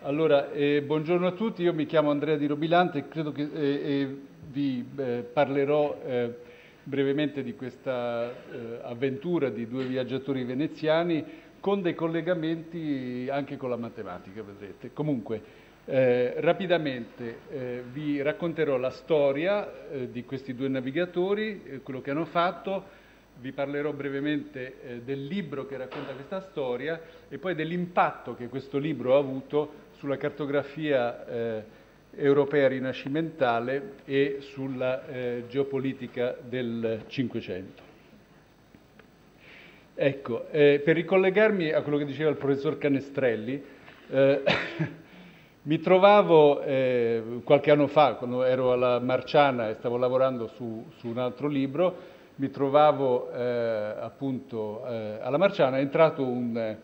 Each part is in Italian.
Allora, buongiorno a tutti, io mi chiamo Andrea Di Robilante e credo che vi parlerò brevemente di questa avventura di due viaggiatori veneziani con dei collegamenti anche con la matematica, vedrete. Comunque, rapidamente vi racconterò la storia di questi due navigatori, quello che hanno fatto. Vi parlerò brevemente del libro che racconta questa storia e poi dell'impatto che questo libro ha avuto sulla cartografia europea rinascimentale e sulla geopolitica del Cinquecento. Ecco, per ricollegarmi a quello che diceva il professor Canestrelli, mi trovavo qualche anno fa, quando ero alla Marciana e stavo lavorando su un altro libro, mi trovavo appunto alla Marciana, è entrato un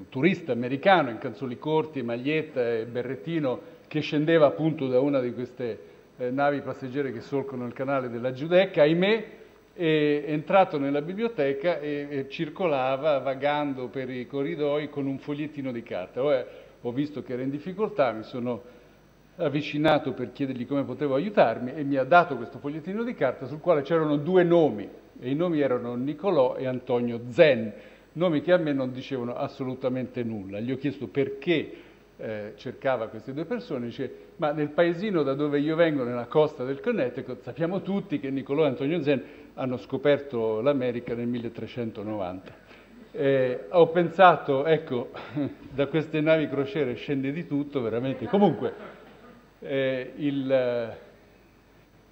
turista americano in calzoni corti, maglietta e berrettino che scendeva appunto da una di queste navi passeggere che solcano il canale della Giudecca, ahimè, è entrato nella biblioteca e circolava vagando per i corridoi con un fogliettino di carta. Ho visto che era in difficoltà, mi sono avvicinato per chiedergli come potevo aiutarmi e mi ha dato questo fogliettino di carta sul quale c'erano due nomi e i nomi erano Nicolò e Antonio Zen, nomi che a me non dicevano assolutamente nulla. Gli ho chiesto perché cercava queste due persone, dice: ma nel paesino da dove io vengo, nella costa del Connecticut, sappiamo tutti che Nicolò e Antonio Zen hanno scoperto l'America nel 1390. Ho pensato, ecco, da queste navi crociere scende di tutto, veramente. Comunque,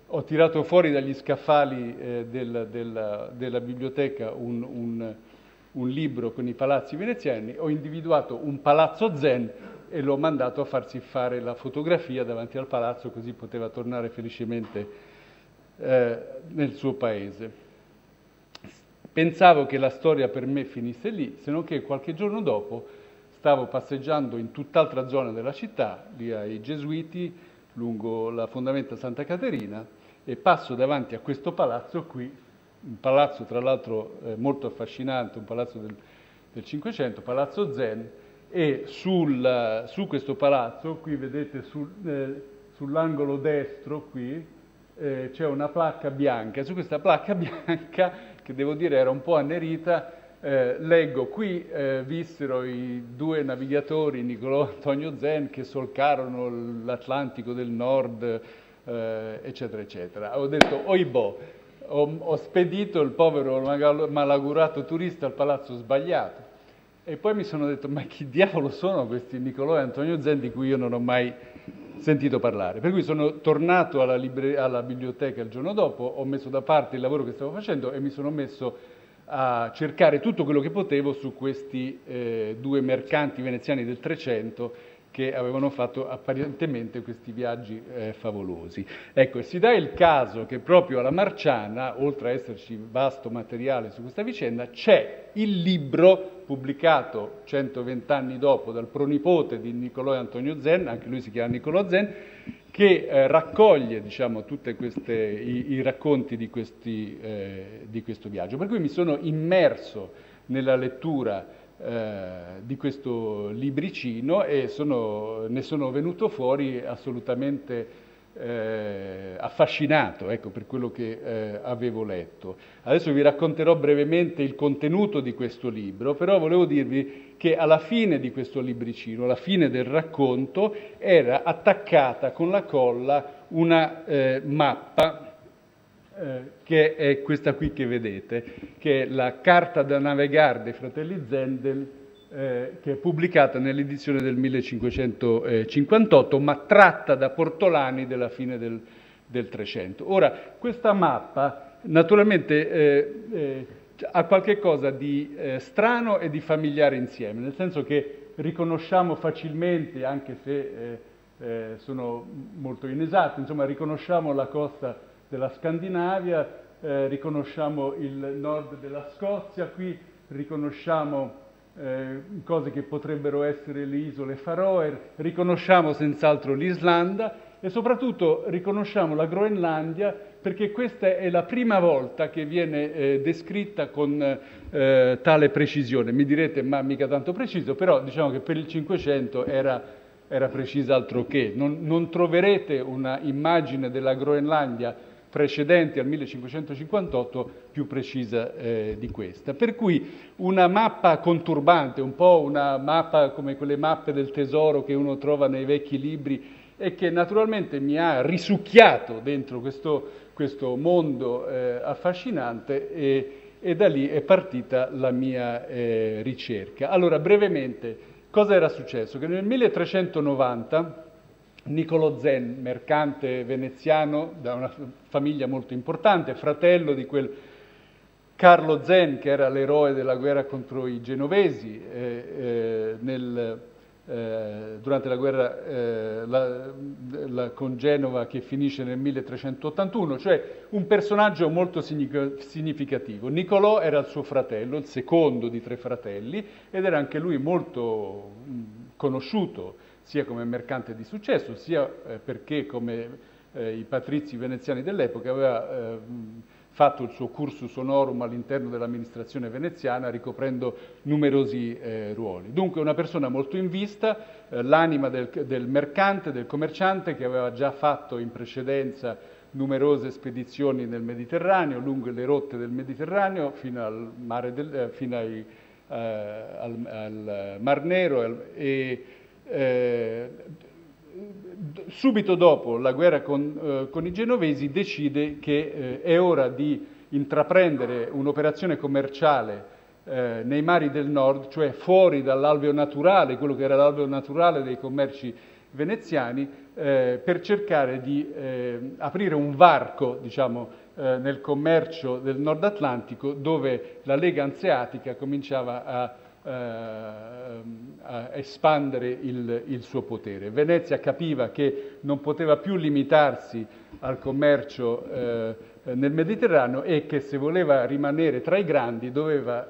ho tirato fuori dagli scaffali della biblioteca un libro con i palazzi veneziani, ho individuato un palazzo Zen e l'ho mandato a farsi fare la fotografia davanti al palazzo, così poteva tornare felicemente nel suo paese. Pensavo che la storia per me finisse lì, se non che qualche giorno dopo stavo passeggiando in tutt'altra zona della città, lì ai Gesuiti, lungo la fondamenta Santa Caterina, e passo davanti a questo palazzo qui, un palazzo tra l'altro molto affascinante, un palazzo del Cinquecento, Palazzo Zen, e su questo palazzo, qui vedete sull'angolo destro, qui, c'è una placca bianca. Su questa placca bianca, che devo dire era un po' annerita, leggo: qui vissero i due navigatori Nicolò e Antonio Zen che solcarono l'Atlantico del Nord, eccetera, eccetera. Ho detto, oibò, ho spedito il povero malaugurato turista al palazzo sbagliato. E poi mi sono detto, ma chi diavolo sono questi Nicolò e Antonio Zen di cui io non ho mai sentito parlare? Per cui sono tornato alla biblioteca il giorno dopo, ho messo da parte il lavoro che stavo facendo e mi sono messo a cercare tutto quello che potevo su questi due mercanti veneziani del Trecento che avevano fatto apparentemente questi viaggi favolosi. Ecco, si dà il caso che proprio alla Marciana, oltre a esserci vasto materiale su questa vicenda, c'è il libro pubblicato 120 anni dopo dal pronipote di Nicolò e Antonio Zen, anche lui si chiama Nicolò Zen, che raccoglie, diciamo, tutti i racconti di questo viaggio. Per cui mi sono immerso nella lettura di questo libricino e ne sono venuto fuori assolutamente affascinato, ecco, per quello che avevo letto. Adesso vi racconterò brevemente il contenuto di questo libro, però volevo dirvi che alla fine di questo libricino, alla fine del racconto, era attaccata con la colla una mappa che è questa qui che vedete, che è la Carta da navegare dei fratelli Zendel, che è pubblicata nell'edizione del 1558, ma tratta da Portolani della fine del Trecento. Ora, questa mappa naturalmente ha qualche cosa di strano e di familiare insieme, nel senso che riconosciamo facilmente, anche se sono molto inesatte, insomma riconosciamo la costa della Scandinavia, riconosciamo il nord della Scozia, qui riconosciamo cose che potrebbero essere le isole Faroe, riconosciamo senz'altro l'Islanda e soprattutto riconosciamo la Groenlandia perché questa è la prima volta che viene descritta con tale precisione. Mi direte, ma mica tanto preciso, però diciamo che per il Cinquecento era precisa altro che. Non troverete una immagine della Groenlandia precedente al 1558 più precisa di questa. Per cui una mappa conturbante, un po' una mappa come quelle mappe del tesoro che uno trova nei vecchi libri e che naturalmente mi ha risucchiato dentro questo mondo affascinante e da lì è partita la mia ricerca. Allora, brevemente, cosa era successo? Che nel 1390 Niccolò Zen, mercante veneziano da una famiglia molto importante, fratello di quel Carlo Zen che era l'eroe della guerra contro i genovesi durante la guerra con Genova che finisce nel 1381, cioè un personaggio molto significativo. Niccolò era il suo fratello, il secondo di 3 fratelli, ed era anche lui molto conosciuto, sia come mercante di successo, sia perché come i patrizi veneziani dell'epoca aveva fatto il suo cursus honorum all'interno dell'amministrazione veneziana, ricoprendo numerosi ruoli. Dunque una persona molto in vista, l'anima del mercante, del commerciante, che aveva già fatto in precedenza numerose spedizioni nel Mediterraneo, lungo le rotte del Mediterraneo, fino al Mar Nero subito dopo la guerra con i genovesi decide che è ora di intraprendere un'operazione commerciale nei mari del nord, cioè fuori dall'alveo naturale, quello che era l'alveo naturale dei commerci veneziani, per cercare di aprire un varco, diciamo, nel commercio del Nord Atlantico, dove la Lega Anseatica cominciava a espandere il suo potere. Venezia capiva che non poteva più limitarsi al commercio nel Mediterraneo e che se voleva rimanere tra i grandi doveva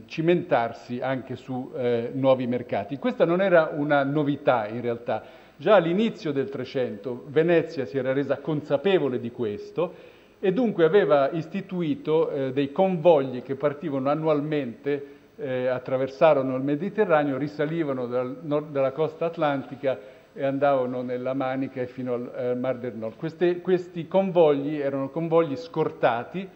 cimentarsi anche su nuovi mercati. Questa non era una novità in realtà. Già all'inizio del Trecento Venezia si era resa consapevole di questo e dunque aveva istituito dei convogli che partivano annualmente, attraversarono il Mediterraneo, risalivano dalla costa atlantica e andavano nella Manica e fino al Mar del Nord. Questi convogli erano convogli scortati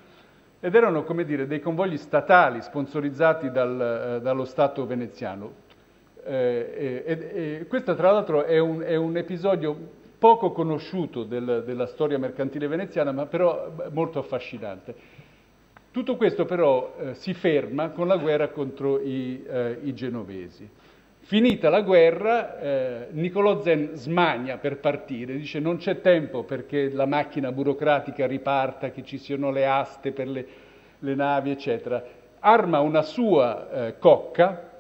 ed erano, come dire, dei convogli statali sponsorizzati dallo Stato veneziano. Questo tra l'altro è un episodio poco conosciuto della storia mercantile veneziana, ma però molto affascinante. Tutto questo però si ferma con la guerra contro i genovesi. Finita la guerra, Niccolò Zen smania per partire, dice non c'è tempo perché la macchina burocratica riparta, che ci siano le aste per le navi, eccetera. Arma una sua cocca,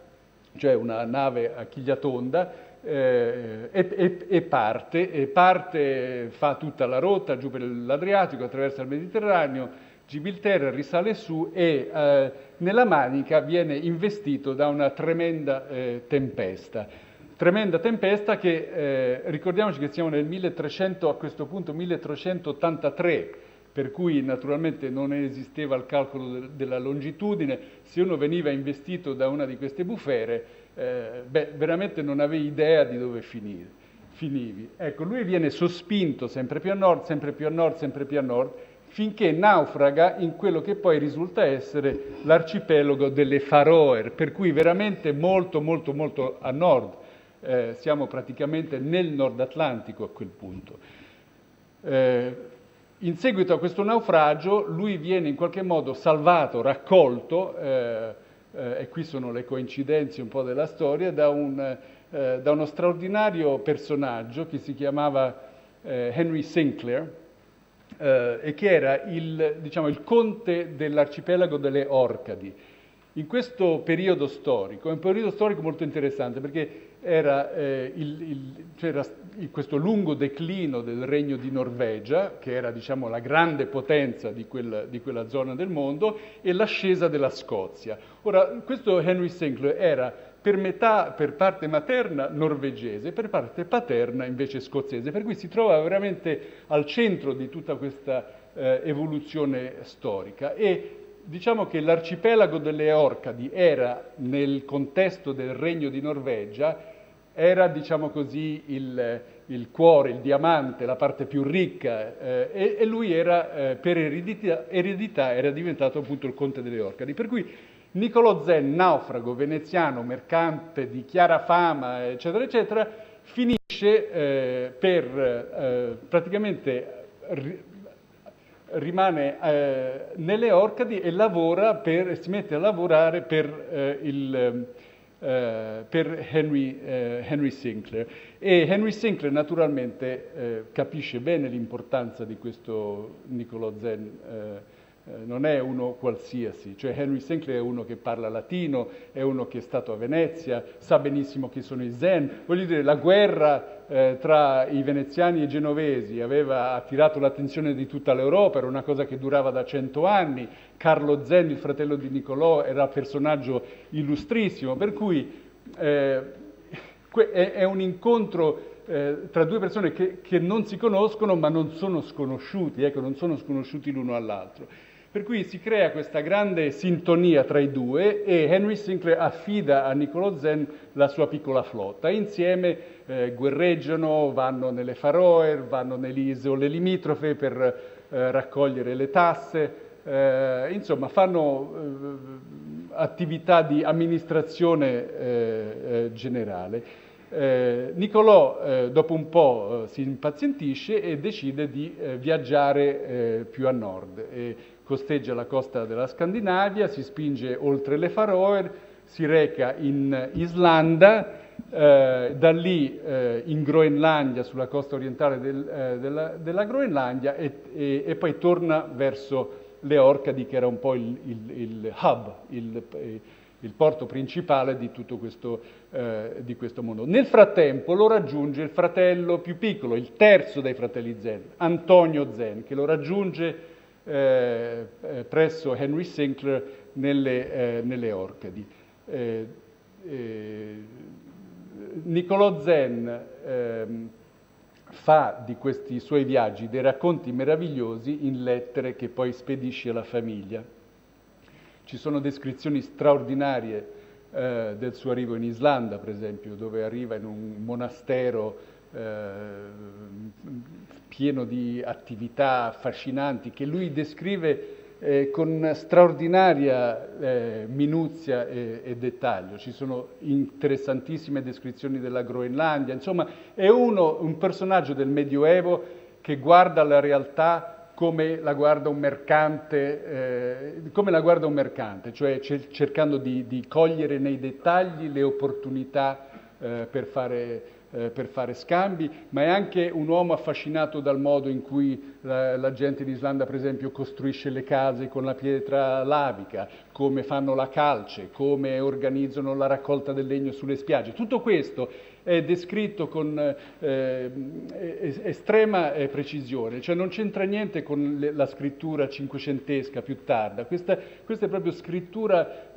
cioè una nave a chiglia tonda, e parte, fa tutta la rotta giù per l'Adriatico, attraversa il Mediterraneo, Gibilterra, risale su e nella Manica viene investito da una tremenda tempesta. Tremenda tempesta che, ricordiamoci che siamo nel 1300, a questo punto 1383, per cui naturalmente non esisteva il calcolo della longitudine. Se uno veniva investito da una di queste bufere, veramente non avevi idea di dove finivi. Ecco, lui viene sospinto sempre più a nord, sempre più a nord, sempre più a nord, finché naufraga in quello che poi risulta essere l'arcipelago delle Faroe, per cui veramente molto, molto, molto a nord. Siamo praticamente nel Nord Atlantico a quel punto. In seguito a questo naufragio lui viene in qualche modo salvato, raccolto, e qui sono le coincidenze un po' della storia, da uno straordinario personaggio che si chiamava Henry Sinclair, e che era il conte dell'arcipelago delle Orcadi. In questo periodo storico, è un periodo storico molto interessante perché c'era questo lungo declino del regno di Norvegia, che era diciamo la grande potenza di quella zona del mondo, e l'ascesa della Scozia. Ora, questo Henry Sinclair era per parte materna norvegese, per parte paterna invece scozzese, per cui si trova veramente al centro di tutta questa evoluzione storica. E diciamo che l'arcipelago delle Orcadi era, nel contesto del Regno di Norvegia, era, diciamo così, il cuore, il diamante, la parte più ricca, e lui era, per eredità, era diventato appunto il conte delle Orcadi. Per cui Niccolò Zen, naufrago veneziano, mercante di chiara fama, eccetera, eccetera, finisce praticamente rimane nelle Orcadi e si mette a lavorare per Henry Sinclair. E Henry Sinclair naturalmente capisce bene l'importanza di questo Niccolò Zen. Non è uno qualsiasi, cioè Henry Sinclair è uno che parla latino, è uno che è stato a Venezia, sa benissimo chi sono i Zen. Voglio dire, la guerra tra i veneziani e i genovesi aveva attirato l'attenzione di tutta l'Europa, era una cosa che durava da 100 anni. Carlo Zen, il fratello di Niccolò, era un personaggio illustrissimo, per cui è un incontro tra due persone che non si conoscono ma non sono sconosciuti, ecco, non sono sconosciuti l'uno all'altro. Per cui si crea questa grande sintonia tra i due e Henry Sinclair affida a Niccolò Zen la sua piccola flotta. Insieme guerreggiano, vanno nelle Faroe, vanno nelle isole limitrofe per raccogliere le tasse, insomma fanno attività di amministrazione generale. Niccolò dopo un po' si impazientisce e decide di viaggiare più a nord. Costeggia la costa della Scandinavia, si spinge oltre le Faroe, si reca in Islanda, da lì in Groenlandia, sulla costa orientale della Groenlandia e poi torna verso le Orcadi, che era un po' il hub, il porto principale di tutto questo mondo. Nel frattempo lo raggiunge il fratello più piccolo, il terzo dei fratelli Zen, Antonio Zen, che lo raggiunge presso Henry Sinclair nelle Orcadi. Niccolò Zen fa di questi suoi viaggi dei racconti meravigliosi in lettere che poi spedisce alla famiglia. Ci sono descrizioni straordinarie del suo arrivo in Islanda, per esempio, dove arriva in un monastero pieno di attività affascinanti che lui descrive con straordinaria minuzia e dettaglio. Ci sono interessantissime descrizioni della Groenlandia, insomma è un personaggio del Medioevo che guarda la realtà come la guarda un mercante, cioè cercando di cogliere nei dettagli le opportunità per fare scambi, ma è anche un uomo affascinato dal modo in cui la gente in Islanda, per esempio, costruisce le case con la pietra lavica, come fanno la calce, come organizzano la raccolta del legno sulle spiagge. Tutto questo è descritto con estrema precisione, cioè non c'entra niente con la scrittura cinquecentesca più tarda, questa è proprio scrittura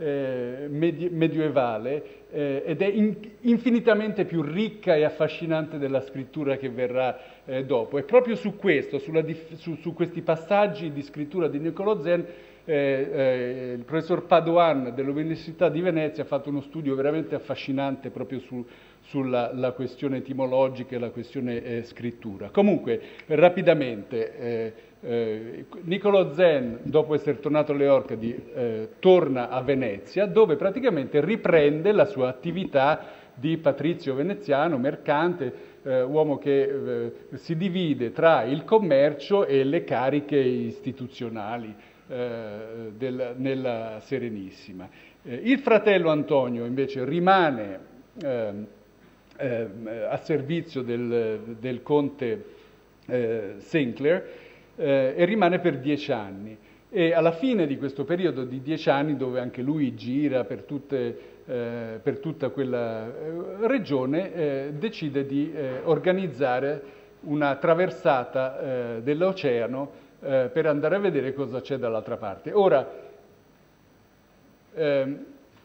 medievale ed è infinitamente più ricca e affascinante della scrittura che verrà dopo. E proprio su questo, su questi passaggi di scrittura di Niccolò Zen, il professor Padoan dell'Università di Venezia ha fatto uno studio veramente affascinante proprio sulla questione etimologica e la questione scrittura. Comunque, rapidamente, Niccolò Zen, dopo essere tornato alle Orcadi, torna a Venezia, dove praticamente riprende la sua attività di patrizio veneziano, mercante, uomo che si divide tra il commercio e le cariche istituzionali nella Serenissima. Il fratello Antonio invece rimane a servizio del conte Sinclair e rimane per 10 anni. E alla fine di questo periodo di 10 anni, dove anche lui gira per tutta quella regione, decide di organizzare una traversata dell'oceano per andare a vedere cosa c'è dall'altra parte. Ora,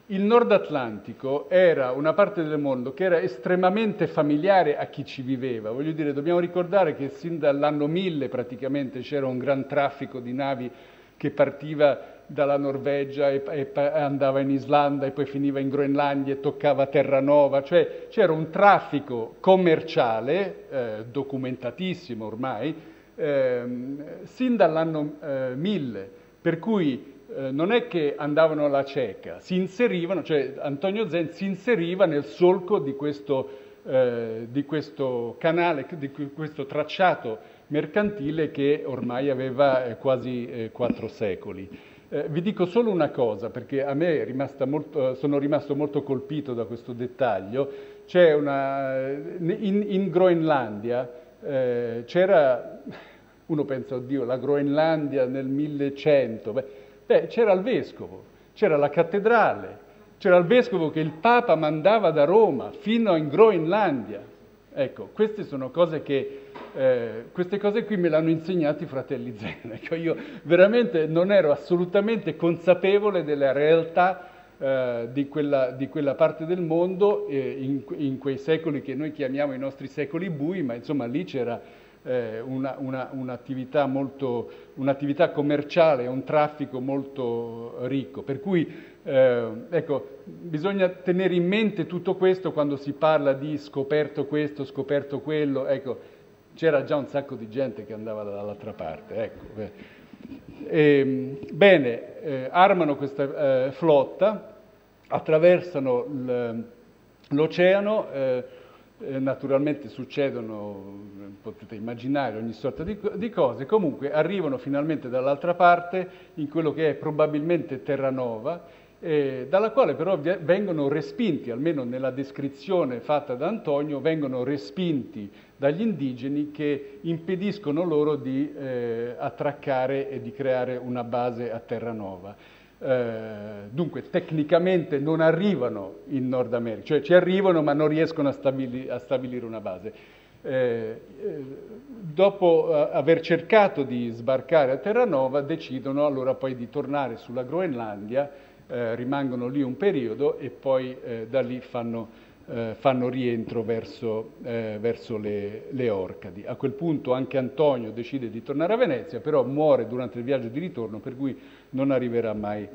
il Nord Atlantico era una parte del mondo che era estremamente familiare a chi ci viveva. Voglio dire, dobbiamo ricordare che sin dall'anno 1000 praticamente c'era un gran traffico di navi che partiva dalla Norvegia e andava in Islanda e poi finiva in Groenlandia e toccava Terranova, cioè c'era un traffico commerciale, documentatissimo ormai, sin dall'anno 1000, per cui non è che andavano alla cieca, si inserivano, cioè Antonio Zen si inseriva nel solco di questo canale, di questo tracciato mercantile che ormai aveva quasi 4 secoli. Vi dico solo una cosa, perché a me sono rimasto molto colpito da questo dettaglio. C'è in Groenlandia c'era, uno pensa, oddio, la Groenlandia nel 1100, c'era il vescovo, c'era la cattedrale, c'era il vescovo che il Papa mandava da Roma fino in Groenlandia. Ecco, queste sono cose queste cose qui me le hanno insegnati i fratelli Zen. Ecco, io veramente non ero assolutamente consapevole della realtà di quella parte del mondo in quei secoli che noi chiamiamo i nostri secoli bui, ma insomma lì c'era un'attività commerciale, un traffico molto ricco, per cui ecco, bisogna tenere in mente tutto questo quando si parla di scoperto questo, scoperto quello. Ecco, c'era già un sacco di gente che andava dall'altra parte. Ecco. Armano questa flotta, attraversano l'oceano. Naturalmente succedono, potete immaginare, ogni sorta di cose. Comunque arrivano finalmente dall'altra parte, in quello che è probabilmente Terranova, dalla quale però vengono respinti, almeno nella descrizione fatta da Antonio, vengono respinti dagli indigeni che impediscono loro di attraccare e di creare una base a Terranova. Dunque tecnicamente non arrivano in Nord America, cioè ci arrivano ma non riescono a stabilire una base. Dopo aver cercato di sbarcare a Terranova, decidono allora poi di tornare sulla Groenlandia, rimangono lì un periodo e poi da lì fanno rientro verso le Orcadi. A quel punto anche Antonio decide di tornare a Venezia, però muore durante il viaggio di ritorno, per cui non arriverà mai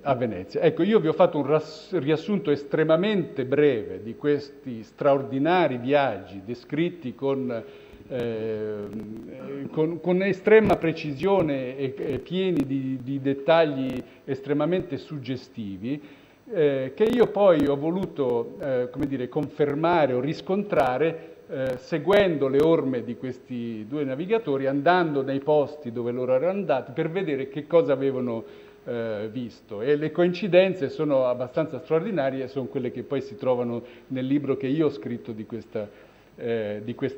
a Venezia. Ecco, io vi ho fatto un riassunto estremamente breve di questi straordinari viaggi descritti con estrema precisione e pieni di dettagli estremamente suggestivi, che io poi ho voluto come dire, confermare o riscontrare seguendo le orme di questi due navigatori, andando nei posti dove loro erano andati per vedere che cosa avevano visto. E le coincidenze sono abbastanza straordinarie, sono quelle che poi si trovano nel libro che io ho scritto di questa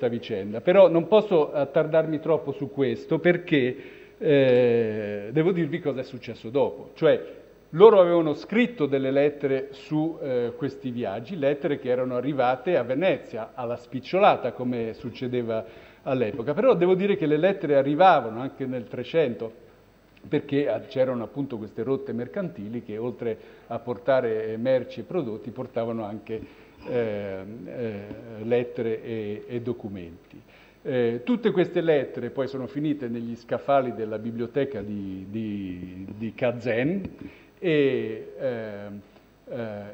vicenda. Però non posso attardarmi troppo su questo perché devo dirvi cosa è successo dopo. Cioè, loro avevano scritto delle lettere su questi viaggi, lettere che erano arrivate a Venezia, alla spicciolata, come succedeva all'epoca. Però devo dire che le lettere arrivavano anche nel 300, perché c'erano appunto queste rotte mercantili che oltre a portare merci e prodotti portavano anche lettere e documenti. Tutte queste lettere poi sono finite negli scaffali della biblioteca di Kazan e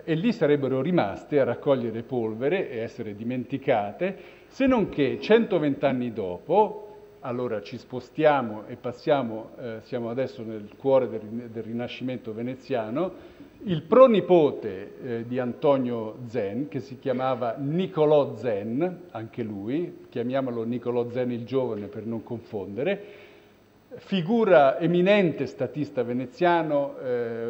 lì sarebbero rimaste a raccogliere polvere e essere dimenticate, se non che 120 anni dopo, allora ci spostiamo e siamo adesso nel cuore del Rinascimento veneziano, il pronipote di Antonio Zen, che si chiamava Niccolò Zen, anche lui, chiamiamolo Niccolò Zen il Giovane per non confondere, figura eminente statista veneziano,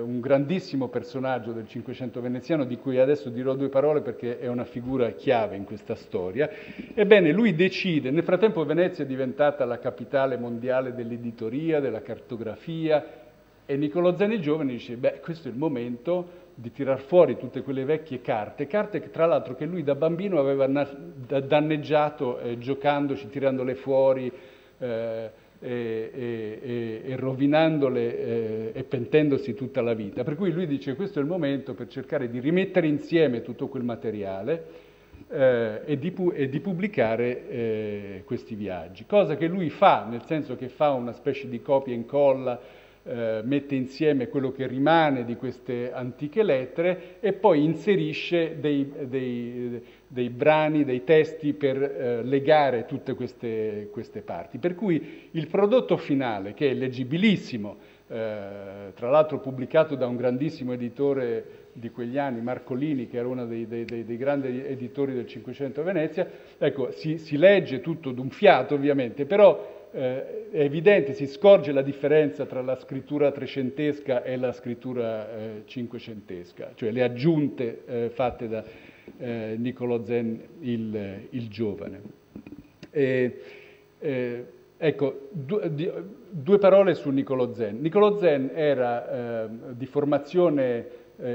un grandissimo personaggio del Cinquecento veneziano, di cui adesso dirò due parole perché è una figura chiave in questa storia. Ebbene, lui decide, nel frattempo Venezia è diventata la capitale mondiale dell'editoria, della cartografia, e Niccolò Zen il Giovane dice, questo è il momento di tirar fuori tutte quelle vecchie carte che tra l'altro che lui da bambino aveva danneggiato giocandoci, tirandole fuori, e rovinandole e pentendosi tutta la vita. Per cui lui dice questo è il momento per cercare di rimettere insieme tutto quel materiale e di pubblicare questi viaggi, cosa che lui fa, nel senso che fa una specie di copia e incolla, mette insieme quello che rimane di queste antiche lettere e poi inserisce dei brani, dei testi per legare tutte queste parti. Per cui il prodotto finale, che è leggibilissimo, tra l'altro pubblicato da un grandissimo editore di quegli anni, Marcolini, che era uno dei grandi editori del Cinquecento a Venezia, ecco, si legge tutto d'un fiato ovviamente, però è evidente, si scorge la differenza tra la scrittura trecentesca e la scrittura cinquecentesca, cioè le aggiunte fatte da Niccolò Zen il giovane. Ecco, due parole su Niccolò Zen. Niccolò Zen era di formazione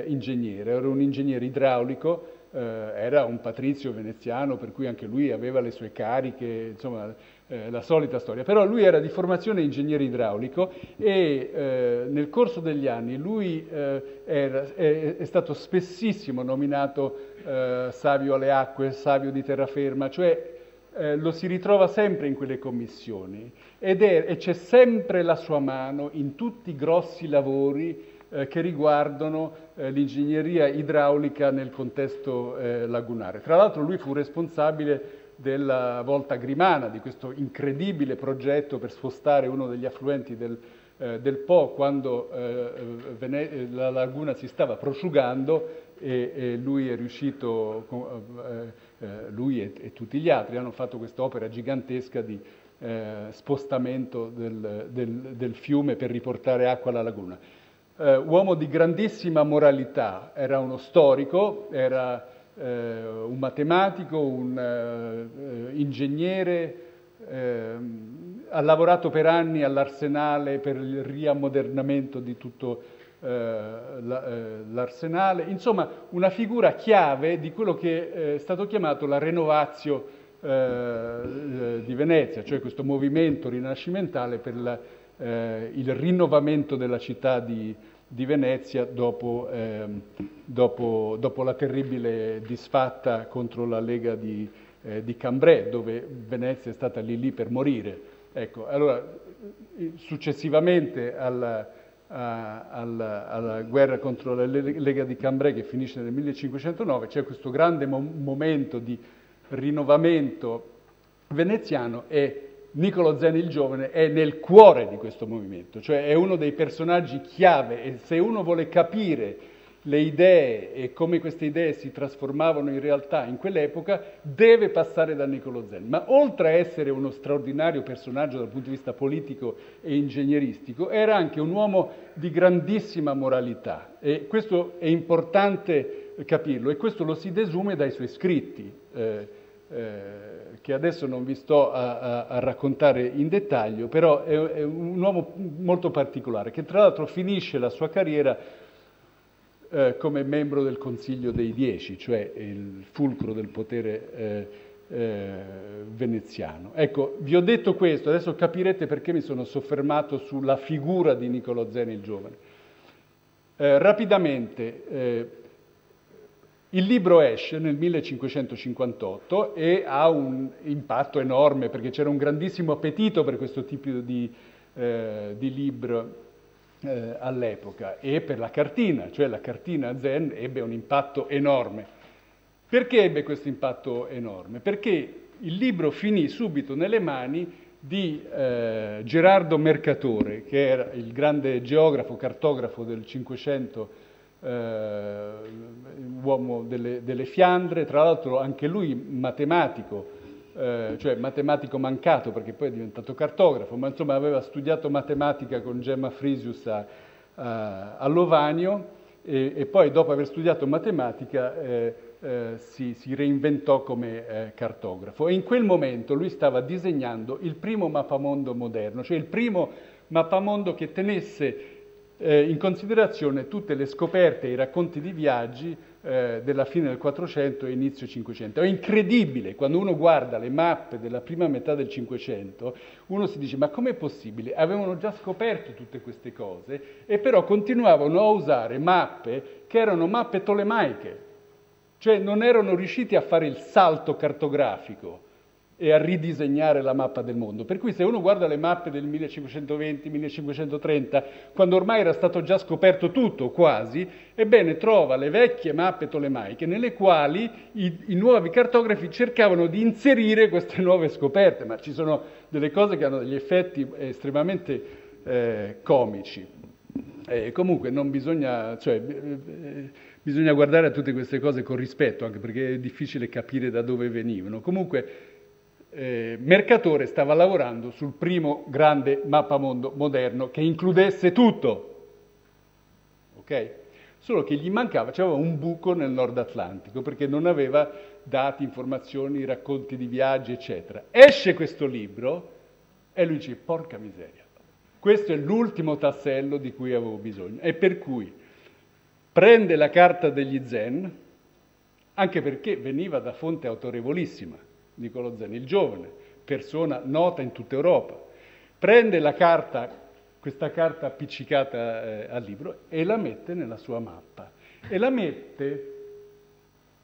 ingegnere, era un ingegnere idraulico, era un patrizio veneziano, per cui anche lui aveva le sue cariche, insomma, la solita storia. Però lui era di formazione ingegnere idraulico e nel corso degli anni lui è stato spessissimo nominato savio alle acque, savio di terraferma, cioè lo si ritrova sempre in quelle commissioni e c'è sempre la sua mano in tutti i grossi lavori che riguardano l'ingegneria idraulica nel contesto lagunare. Tra l'altro lui fu responsabile della Volta Grimana, di questo incredibile progetto per spostare uno degli affluenti del Po quando la laguna si stava prosciugando e lui è riuscito, lui e tutti gli altri hanno fatto quest'opera gigantesca di spostamento del fiume per riportare acqua alla laguna. Uomo di grandissima moralità, era uno storico, era un matematico, un ingegnere, ha lavorato per anni all'Arsenale per il riammodernamento di tutto l'Arsenale, insomma una figura chiave di quello che è stato chiamato la Renovatio di Venezia, cioè questo movimento rinascimentale per il rinnovamento della città di Venezia dopo la terribile disfatta contro la Lega di Cambrai, dove Venezia è stata lì per morire. Ecco, allora, successivamente alla guerra contro la Lega di Cambrai, che finisce nel 1509, c'è questo grande momento di rinnovamento veneziano e Niccolò Zen il giovane è nel cuore di questo movimento, cioè è uno dei personaggi chiave e se uno vuole capire le idee e come queste idee si trasformavano in realtà in quell'epoca, deve passare da Niccolò Zen. Ma oltre a essere uno straordinario personaggio dal punto di vista politico e ingegneristico, era anche un uomo di grandissima moralità e questo è importante capirlo e questo lo si desume dai suoi scritti. Che adesso non vi sto a raccontare in dettaglio, però è un uomo molto particolare, che tra l'altro finisce la sua carriera come membro del Consiglio dei Dieci, cioè il fulcro del potere veneziano. Ecco, vi ho detto questo, adesso capirete perché mi sono soffermato sulla figura di Niccolò Zen il giovane. Rapidamente, il libro esce nel 1558 e ha un impatto enorme perché c'era un grandissimo appetito per questo tipo di libro all'epoca e per la cartina, cioè la cartina Zen ebbe un impatto enorme. Perché ebbe questo impatto enorme? Perché il libro finì subito nelle mani di Gerardo Mercatore, che era il grande geografo, cartografo del Cinquecento, uomo delle Fiandre, tra l'altro anche lui matematico, cioè matematico mancato perché poi è diventato cartografo, ma insomma aveva studiato matematica con Gemma Frisius a Lovanio e poi dopo aver studiato matematica si reinventò come cartografo e in quel momento lui stava disegnando il primo mappamondo moderno, cioè il primo mappamondo che tenesse in considerazione tutte le scoperte e i racconti di viaggi della fine del 400 e inizio 500. È incredibile, quando uno guarda le mappe della prima metà del 500, uno si dice ma com'è possibile? Avevano già scoperto tutte queste cose e però continuavano a usare mappe che erano mappe tolemaiche, cioè non erano riusciti a fare il salto cartografico e a ridisegnare la mappa del mondo. Per cui se uno guarda le mappe del 1520-1530, quando ormai era stato già scoperto tutto, quasi, ebbene trova le vecchie mappe tolemaiche nelle quali i nuovi cartografi cercavano di inserire queste nuove scoperte, ma ci sono delle cose che hanno degli effetti estremamente comici. Comunque non bisogna, bisogna guardare a tutte queste cose con rispetto, anche perché è difficile capire da dove venivano. Comunque Mercatore stava lavorando sul primo grande mappamondo moderno che includesse tutto, ok? Solo che gli mancava, c'era un buco nel Nord Atlantico perché non aveva dati, informazioni, racconti di viaggi, eccetera. Esce questo libro e lui dice: porca miseria, questo è l'ultimo tassello di cui avevo bisogno. E per cui prende la carta degli Zen, anche perché veniva da fonte autorevolissima, Niccolò Zen, il giovane, persona nota in tutta Europa, prende la carta, questa carta appiccicata al libro e la mette nella sua mappa. E la mette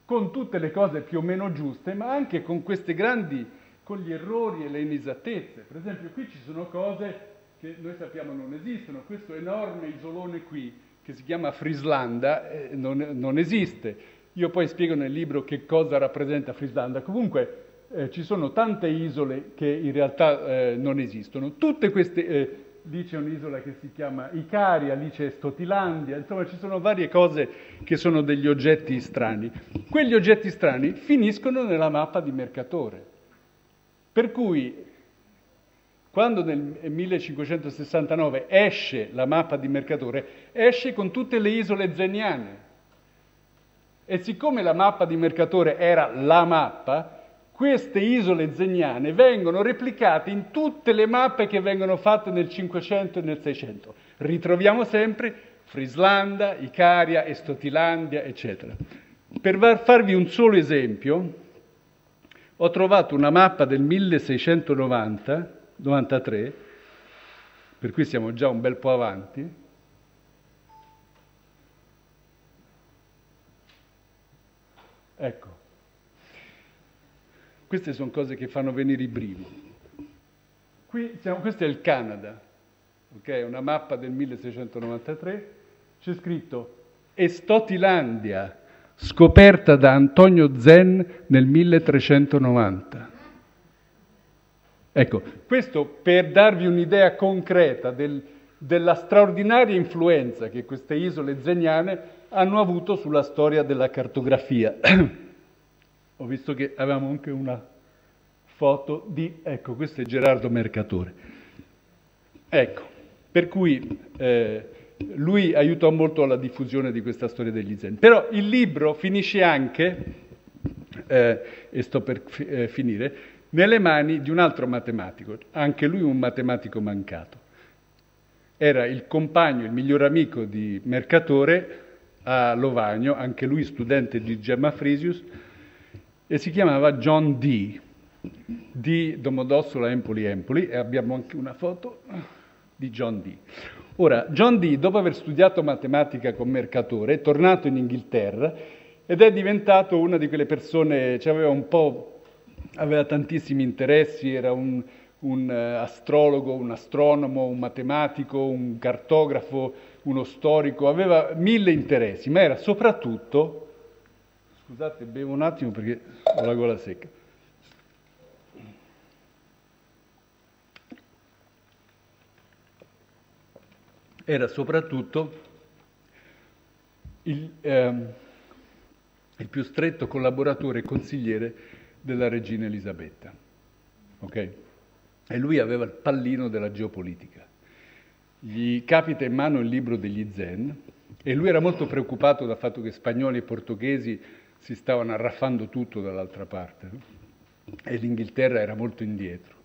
con tutte le cose più o meno giuste, ma anche con questi grandi, con gli errori e le inesattezze. Per esempio qui ci sono cose che noi sappiamo non esistono. Questo enorme isolone qui, che si chiama Frislanda, non esiste. Io poi spiego nel libro che cosa rappresenta Frislanda. Comunque ci sono tante isole che in realtà non esistono. Tutte queste, lì c'è un'isola che si chiama Icaria, lì c'è Stotilandia, insomma ci sono varie cose che sono degli oggetti strani. Quegli oggetti strani finiscono nella mappa di Mercatore. Per cui, quando nel 1569 esce la mappa di Mercatore, esce con tutte le isole zeniane. E siccome la mappa di Mercatore era la mappa, queste isole zeniane vengono replicate in tutte le mappe che vengono fatte nel 500 e nel 600. Ritroviamo sempre Frislanda, Icaria, Estotilandia, eccetera. Per farvi un solo esempio, ho trovato una mappa del 1693, per cui siamo già un bel po' avanti. Ecco. Queste sono cose che fanno venire i brividi. Questo è il Canada, ok? Una mappa del 1693, c'è scritto Estotilandia, scoperta da Antonio Zen nel 1390. Ecco, questo per darvi un'idea concreta della straordinaria influenza che queste isole zeniane hanno avuto sulla storia della cartografia. Ho visto che avevamo anche una foto di... Ecco, questo è Gerardo Mercatore. Ecco, per cui lui aiutò molto alla diffusione di questa storia degli Zen. Però il libro finisce anche, e sto per finire, nelle mani di un altro matematico, anche lui un matematico mancato. Era il compagno, il miglior amico di Mercatore a Lovagno, anche lui studente di Gemma Frisius, e si chiamava John Dee, di Domodossola Empoli Empoli, e abbiamo anche una foto di John Dee. Ora, John Dee, dopo aver studiato matematica con Mercatore, è tornato in Inghilterra ed è diventato una di quelle persone, aveva tantissimi interessi, era un astrologo, un astronomo, un matematico, un cartografo, uno storico, aveva 1000 interessi, ma era soprattutto... Scusate, bevo un attimo perché ho la gola secca. Era soprattutto il più stretto collaboratore e consigliere della regina Elisabetta. Ok? E lui aveva il pallino della geopolitica. Gli capita in mano il libro degli Zen e lui era molto preoccupato dal fatto che spagnoli e portoghesi si stavano arraffando tutto dall'altra parte, no? E l'Inghilterra era molto indietro.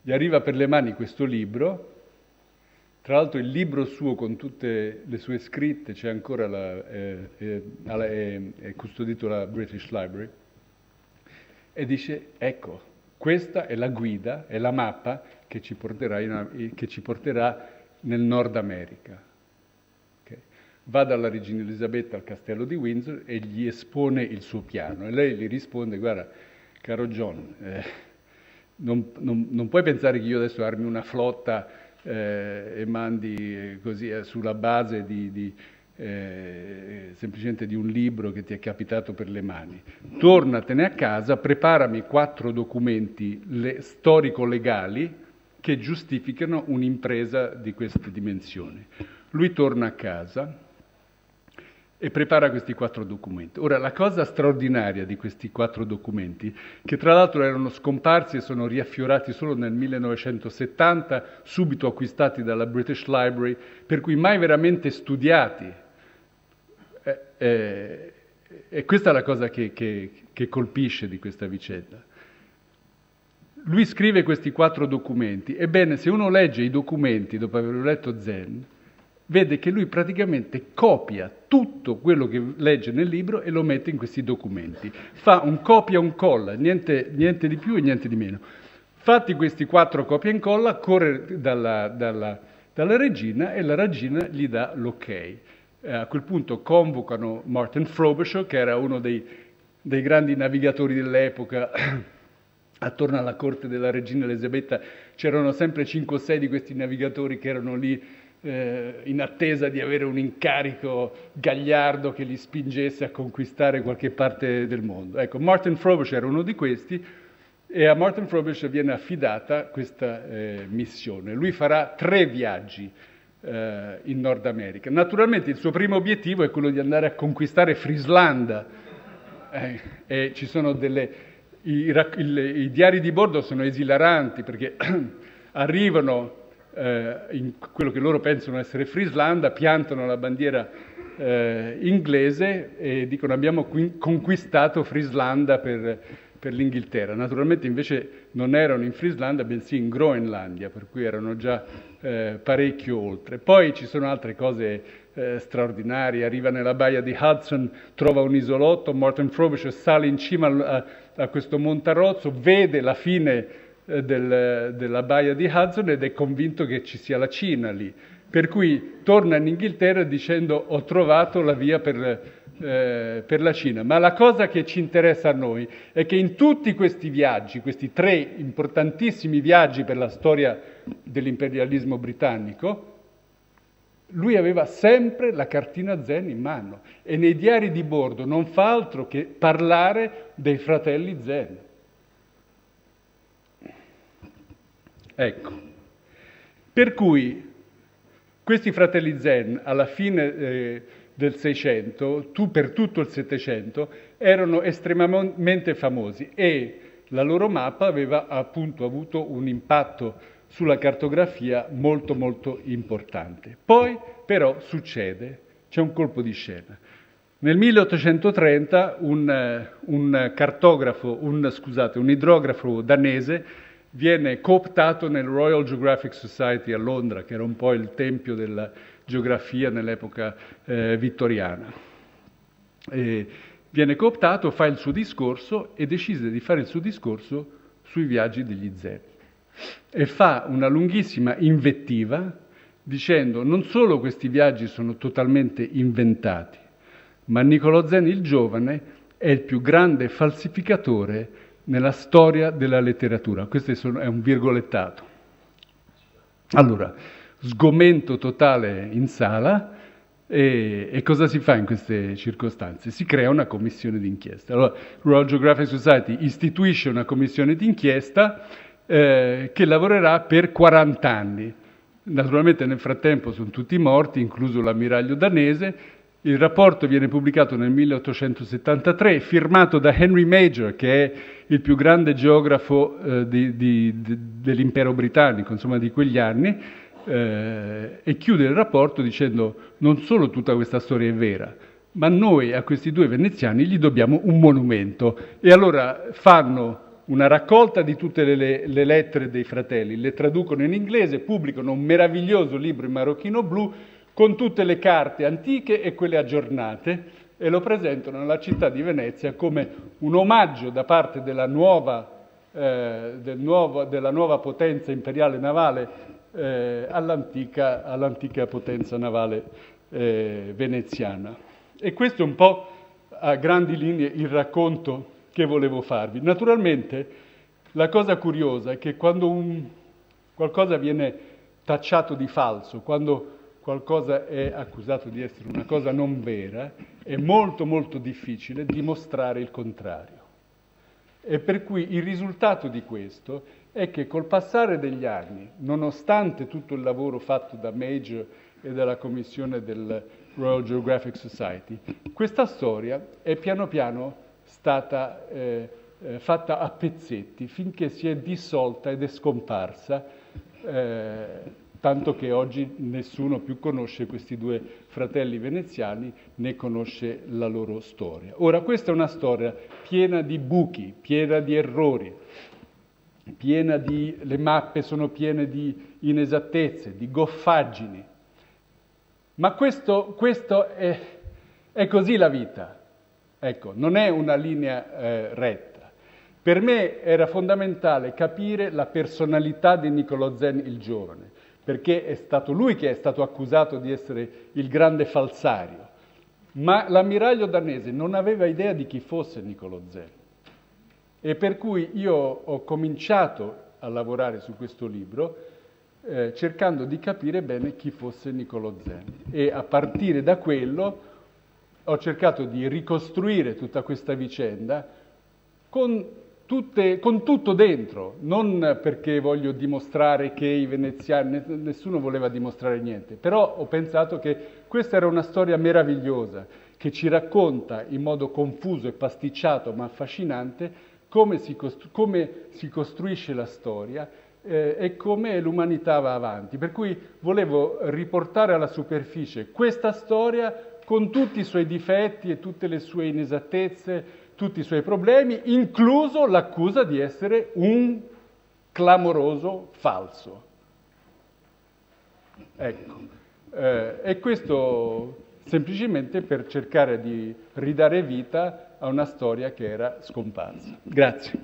Gli arriva per le mani questo libro Tra l'altro il libro suo con tutte le sue scritte c'è ancora, è custodito alla British Library, e dice, ecco, questa è la guida, è la mappa che ci porterà nel Nord America. Okay? Va dalla regina Elisabetta al castello di Windsor e gli espone il suo piano. E lei gli risponde, guarda, caro John, non puoi pensare che io adesso armi una flotta e mandi così sulla base semplicemente di un libro che ti è capitato per le mani. Tornatene a casa, preparami 4 documenti storico-legali che giustificano un'impresa di queste dimensioni. Lui torna a casa e prepara questi 4 documenti. Ora, la cosa straordinaria di questi 4 documenti, che tra l'altro erano scomparsi e sono riaffiorati solo nel 1970, subito acquistati dalla British Library, per cui mai veramente studiati. E questa è la cosa che colpisce di questa vicenda. Lui scrive questi 4 documenti. Ebbene, se uno legge i documenti dopo aver letto Zen, vede che lui praticamente copia tutto quello che legge nel libro e lo mette in questi documenti. Fa un copia e un colla, niente di più e niente di meno. Fatti questi 4 copia e incolla, corre dalla regina e la regina gli dà l'ok. A quel punto convocano Martin Frobisher, che era uno dei grandi navigatori dell'epoca. Attorno alla corte della regina Elisabetta c'erano sempre 5 o 6 di questi navigatori che erano lì in attesa di avere un incarico gagliardo che li spingesse a conquistare qualche parte del mondo. Ecco, Martin Frobisher era uno di questi e a Martin Frobisher viene affidata questa missione. Lui farà 3 viaggi in Nord America. Naturalmente il suo primo obiettivo è quello di andare a conquistare Frislanda e ci sono i diari di bordo sono esilaranti perché arrivano in quello che loro pensano essere Frislanda, piantano la bandiera inglese e dicono abbiamo conquistato Frislanda per l'Inghilterra. Naturalmente invece non erano in Frislanda, bensì in Groenlandia, per cui erano già parecchio oltre. Poi ci sono altre cose straordinarie, arriva nella baia di Hudson, trova un isolotto, Martin Frobisher sale in cima a questo montarozzo, vede la fine della baia di Hudson ed è convinto che ci sia la Cina lì, per cui torna in Inghilterra dicendo ho trovato la via per la Cina. Ma la cosa che ci interessa a noi è che in tutti questi viaggi, questi 3 importantissimi viaggi per la storia dell'imperialismo britannico, lui aveva sempre la cartina Zen in mano e nei diari di bordo non fa altro che parlare dei fratelli Zen. Ecco, per cui questi fratelli Zen alla fine del 600, per tutto il 700, erano estremamente famosi e la loro mappa aveva appunto avuto un impatto sulla cartografia molto molto importante. Poi però c'è un colpo di scena. Nel 1830 un idrografo danese viene cooptato nel Royal Geographic Society a Londra, che era un po' il tempio della geografia nell'epoca vittoriana. Viene cooptato, fa il suo discorso e decide di fare il suo discorso sui viaggi degli Zen. E fa una lunghissima invettiva dicendo non solo questi viaggi sono totalmente inventati, ma Niccolò Zen il giovane è il più grande falsificatore nella storia della letteratura. Questo è un virgolettato. Allora, sgomento totale in sala e cosa si fa in queste circostanze? Si crea una commissione d'inchiesta. Allora, Royal Geographic Society istituisce una commissione d'inchiesta che lavorerà per 40 anni. Naturalmente nel frattempo sono tutti morti, incluso l'ammiraglio danese. Il rapporto viene pubblicato nel 1873, firmato da Henry Major, che è il più grande geografo dell'impero britannico, insomma di quegli anni, e chiude il rapporto dicendo non solo tutta questa storia è vera, ma noi a questi 2 veneziani gli dobbiamo un monumento. E allora fanno una raccolta di tutte le lettere dei fratelli, le traducono in inglese, pubblicano un meraviglioso libro in marocchino blu con tutte le carte antiche e quelle aggiornate e lo presentano nella città di Venezia come un omaggio da parte della nuova potenza imperiale navale all'antica potenza navale veneziana. E questo è un po' a grandi linee il racconto che volevo farvi. Naturalmente la cosa curiosa è che quando qualcosa viene tacciato di falso, quando qualcosa è accusato di essere una cosa non vera, è molto molto difficile dimostrare il contrario. E per cui il risultato di questo è che col passare degli anni, nonostante tutto il lavoro fatto da Major e dalla commissione del Royal Geographic Society, questa storia è piano piano stata fatta a pezzetti finché si è dissolta ed è scomparsa, tanto che oggi nessuno più conosce questi due fratelli veneziani, né conosce la loro storia. Ora, questa è una storia piena di buchi, piena di errori, le mappe sono piene di inesattezze, di goffaggini. Ma questo è così la vita. Ecco, non è una linea retta. Per me era fondamentale capire la personalità di Niccolò Zeni il giovane, perché è stato lui che è stato accusato di essere il grande falsario. Ma l'ammiraglio danese non aveva idea di chi fosse Niccolò Zeni. E per cui io ho cominciato a lavorare su questo libro cercando di capire bene chi fosse Niccolò Zeni. E a partire da quello ho cercato di ricostruire tutta questa vicenda con tutto dentro, non perché voglio dimostrare che i veneziani, nessuno voleva dimostrare niente, però ho pensato che questa era una storia meravigliosa, che ci racconta in modo confuso e pasticciato ma affascinante come si costruisce la storia e come l'umanità va avanti. Per cui volevo riportare alla superficie questa storia con tutti i suoi difetti e tutte le sue inesattezze, tutti i suoi problemi, incluso l'accusa di essere un clamoroso falso. Ecco, e questo semplicemente per cercare di ridare vita a una storia che era scomparsa. Grazie.